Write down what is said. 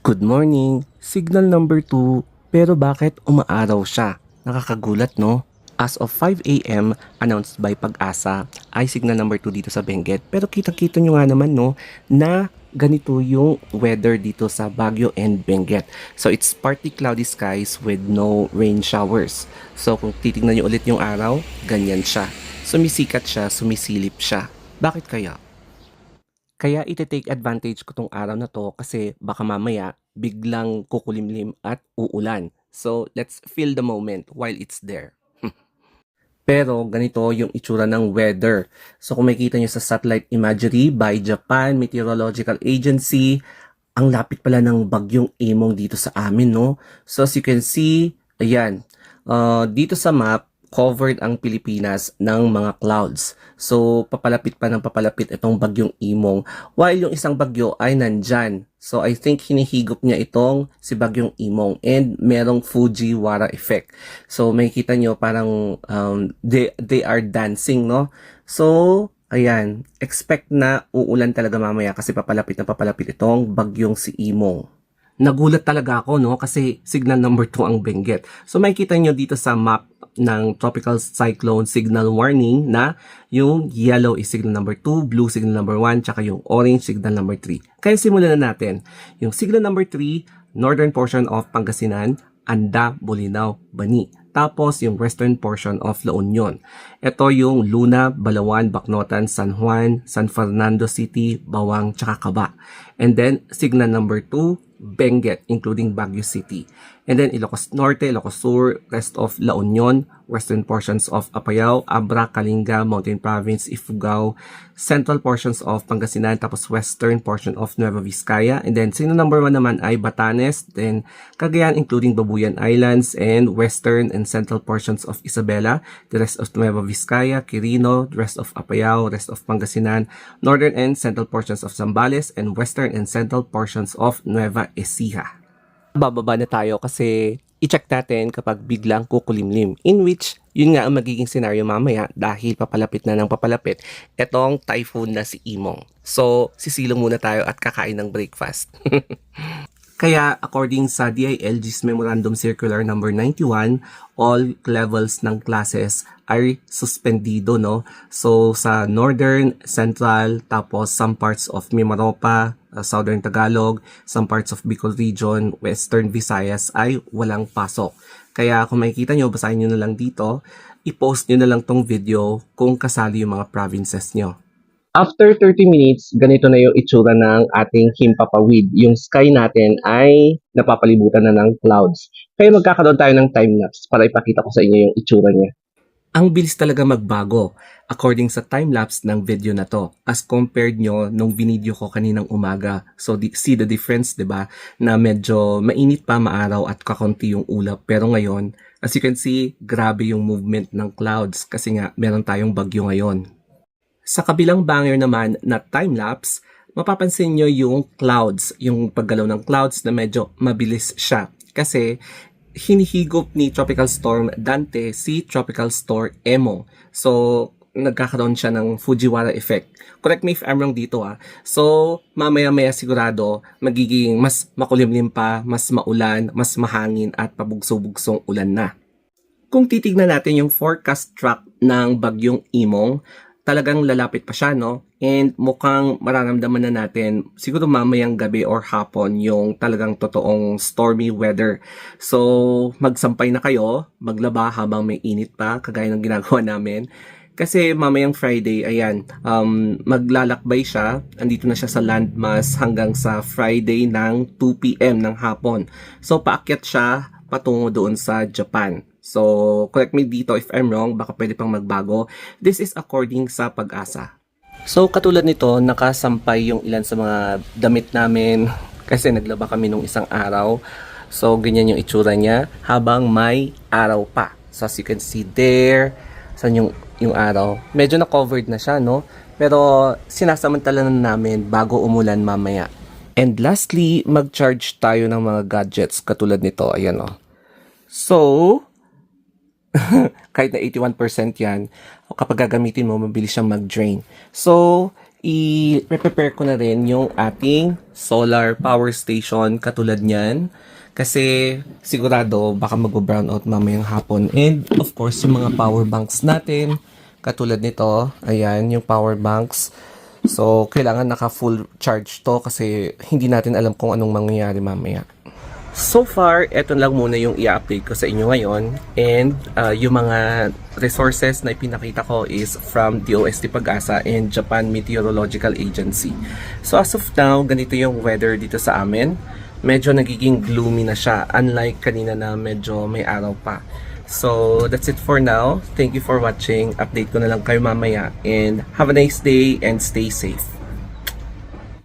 Good morning, signal number 2, pero bakit umaaraw siya? Nakakagulat no? As of 5 a.m., announced by Pag-asa, ay signal number 2 dito sa Benguet. Pero kita-kita nyo nga naman no, na ganito yung weather dito sa Baguio and Benguet. So it's partly cloudy skies with no rain showers. So kung titignan nyo ulit yung araw, ganyan siya. Sumisikat siya, sumisilip siya. Bakit kaya? Kaya ite-take advantage ko 'tong araw na 'to kasi baka mamaya biglang kukulimlim at uulan. So, let's feel the moment while it's there. Pero ganito yung itsura ng weather. So, kung makikita nyo sa satellite imagery by Japan Meteorological Agency, ang lapit pala ng bagyong Emong dito sa amin, no? So, as you can see, ayan, dito sa map, covered ang Pilipinas ng mga clouds. So, papalapit pa ng papalapit itong bagyong Imong, while yung isang bagyo ay nandyan. So, I think hinihigop niya itong si bagyong Imong and merong Fujiwara effect. So, makikita nyo parang they are dancing, no? So, ayan, expect na uulan talaga mamaya kasi papalapit na papalapit itong bagyong si Imong. Nagulat talaga ako no kasi signal number 2 ang Benguet. So makikita nyo dito sa map ng tropical cyclone signal warning na yung yellow is signal number 2, blue signal number 1, tsaka yung orange signal number 3. Kaya simulan na natin. Yung signal number 3, northern portion of Pangasinan, Anda, Bolinao, Bani. Tapos yung western portion of La Union. Ito yung Luna, Balawan, Bacnotan, San Juan, San Fernando City, Bawang, tsaka Kaba. And then signal number 2, Benguet, including Baguio City. And then Ilocos Norte, Ilocos Sur, rest of La Union, western portions of Apayao, Abra, Kalinga, Mountain Province, Ifugao, central portions of Pangasinan, tapos western portion of Nueva Vizcaya. And then signal number 1 naman ay Batanes, then Cagayan, including Babuyan Islands, and western and central portions of Isabela, the rest of Nueva Vizcaya, Quirino, the rest of Apayao, rest of Pangasinan, northern and central portions of Zambales, and western and central portions of Nueva Ecija. Bababa na tayo kasi i-check natin kapag biglang kukulimlim, in which yun nga ang magiging scenario mamaya dahil papalapit na ng papalapit etong typhoon na si Imong. So sisilong muna tayo at kakain ng breakfast. Kaya according sa DILG's Memorandum Circular number 91, all levels ng classes ay suspendido, no? So sa northern, central, tapos some parts of Mimaropa, southern Tagalog, some parts of Bicol region, western Visayas ay walang pasok. Kaya kung makikita nyo, basahin nyo na lang dito, i-post nyo na lang tong video kung kasali yung mga provinces nyo. After 30 minutes, ganito na yung itsura ng ating himpapawid. Yung sky natin ay napapalibutan na ng clouds. Kaya magkakaroon tayo ng time-lapse para ipakita ko sa inyo yung itsura niya. Ang bilis talaga magbago according sa time-lapse ng video na to as compared nyo nung binidyo ko kaninang umaga. So see the difference, 'di ba? Na medyo mainit pa, maaraw at kakonti yung ulap. Pero ngayon, as you can see, grabe yung movement ng clouds kasi nga meron tayong bagyo ngayon. Sa kabilang banger naman na time-lapse, mapapansin nyo yung clouds, yung paggalaw ng clouds na medyo mabilis siya. Kasi hinihigop ni Tropical Storm Dante si Tropical Storm Emo. So, nagkakaroon siya ng Fujiwara effect. Correct me if I'm wrong dito So, mamaya-maya sigurado magiging mas makulimlim pa, mas maulan, mas mahangin at pabugso-bugsong ulan na. Kung titignan natin yung forecast track ng bagyong Imong, talagang lalapit pa siya, no? And mukhang mararamdaman na natin siguro mamayang gabi or hapon yung talagang totoong stormy weather. So, magsampay na kayo, maglaba habang may init pa, kagaya ng ginagawa namin. Kasi mamayang Friday, ayan, maglalakbay siya. Andito na siya sa landmass hanggang sa Friday ng 2 p.m. ng hapon. So, paakyat siya patungo doon sa Japan. So, correct me dito if I'm wrong, baka pwede pang magbago. This is according sa Pag-asa. So, katulad nito, nakasampay yung ilan sa mga damit namin kasi naglaba kami nung isang araw. So, ganyan yung itsura niya habang may araw pa. So, as you can see there, saan yung araw. Medyo na-covered na siya, no? Pero, sinasamantala na namin bago umulan mamaya. And lastly, mag-charge tayo ng mga gadgets katulad nito. Ayan, oh. So, kahit na 81% yan, kapag gagamitin mo, mabilis siyang mag-drain. So, i-prepare ko na rin yung ating solar power station katulad niyan. Kasi sigurado baka mag-brown out mamayang hapon. And of course, yung mga power banks natin, katulad nito, ayan, yung power banks. So, kailangan naka-full charge to kasi hindi natin alam kung anong mangyayari mamaya. So far, eto lang muna yung i-update ko sa inyo ngayon. And yung mga resources na ipinakita ko is from DOST Pag-asa and Japan Meteorological Agency. So as of now, ganito yung weather dito sa amin. Medyo nagiging gloomy na siya, unlike kanina na medyo may araw pa. So that's it for now. Thank you for watching. Update ko na lang kayo mamaya. And have a nice day and stay safe.